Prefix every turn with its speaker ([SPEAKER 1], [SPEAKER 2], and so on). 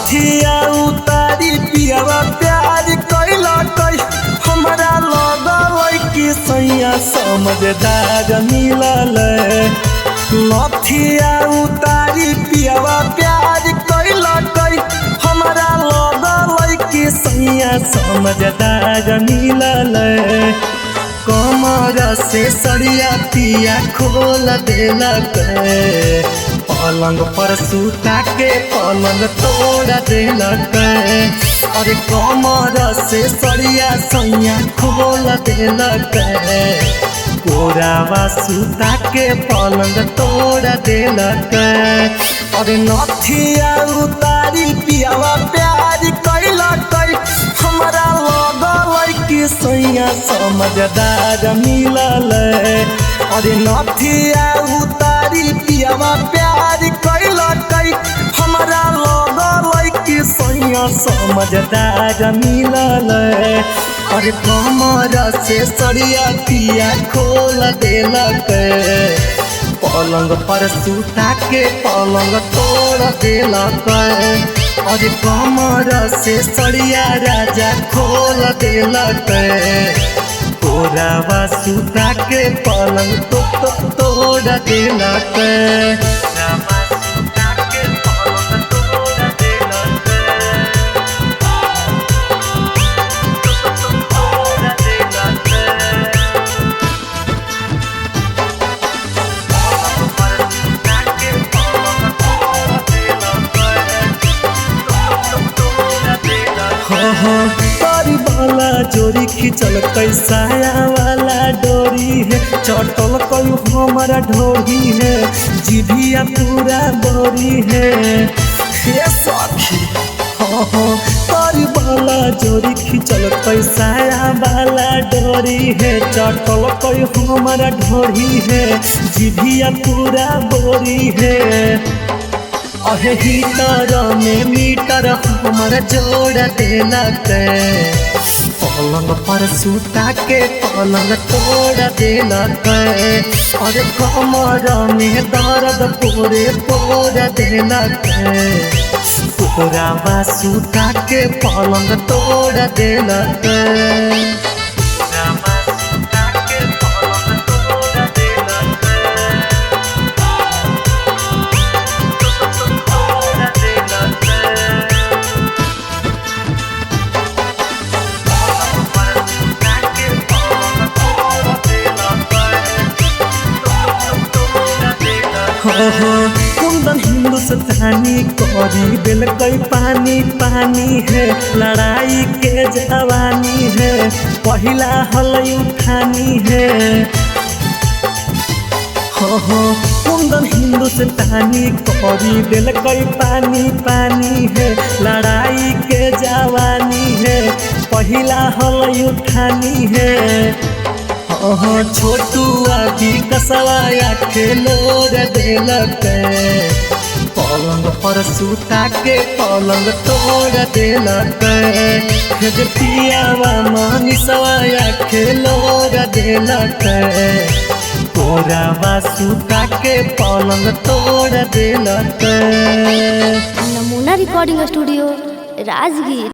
[SPEAKER 1] नथिया उतारी पियावा प्यार कैला कई हमरा लगल कि सैया समझदार मिलल। नथिया उतारी पियावा प्यार कैला कई हमरा लगल कि सैया समझदार मिलल। कमर से सड़िया पिया खोल देलक, पलंग पर सुता के पलंग तोड़ देलक। अरे कमर से सड़िया सैया खोल देलक, कोरावा सुता के पलंग तोड़ देलक। अरे नथिया उतारी पियावा प्यार कैलक हमरा लगल कि सैया समझदार मिलल। अरे नथिया उतारी पियावा प्यार कैलक हमरा लगल कि सैया समझदार मिलल। अरे कमर से सड़िया पिया खोल देलक, पलंग पर सुता के पलंग तोड़ देलक। अरे कमर से सड़िया राजा खोल देलक, कोरावा सुता के पलंग तोड़ देलक। तारी वाला जोड़ी खिंचल कैसाया वाला डोरी है, चटल कयू हमारा ढोरी है, जिभिया पूरा बोरी है। हे सखी तारी वाला जोड़ी खिंचल कैसाया वाला डोरी है, चटल कयू हमारा ढोरी है, जिभिया पूरा बोरी है। अहे हीटर में मीटर हमारा जोड़ देलक, पलंग पर सुता के पलंग तोड़ देलक। अरे कमर में दर्द पूरे तोड़ देलक, कोरावा सुता के पलंग तोड़ देलक। कुंदन हिंदुस्तानी करी दिल कई पानी पानी है, लड़ाई के जवानी है, पहला हल उठानी है। कुंदन हिंदुस्तानी करी दिल कई पानी पानी है, लड़ाई के जवानी है, पहला हल उठानी है। छोटू आदि कसवाया खेलोर देलक, पलंग पर सुता के पलंग तोड़ देलक। पियावा मनीषवाया खेलोर देलक, कोरावा सुता के पलंग तोड़ देलक।
[SPEAKER 2] नमूना रिकॉर्डिंग स्टूडियो राजगीर।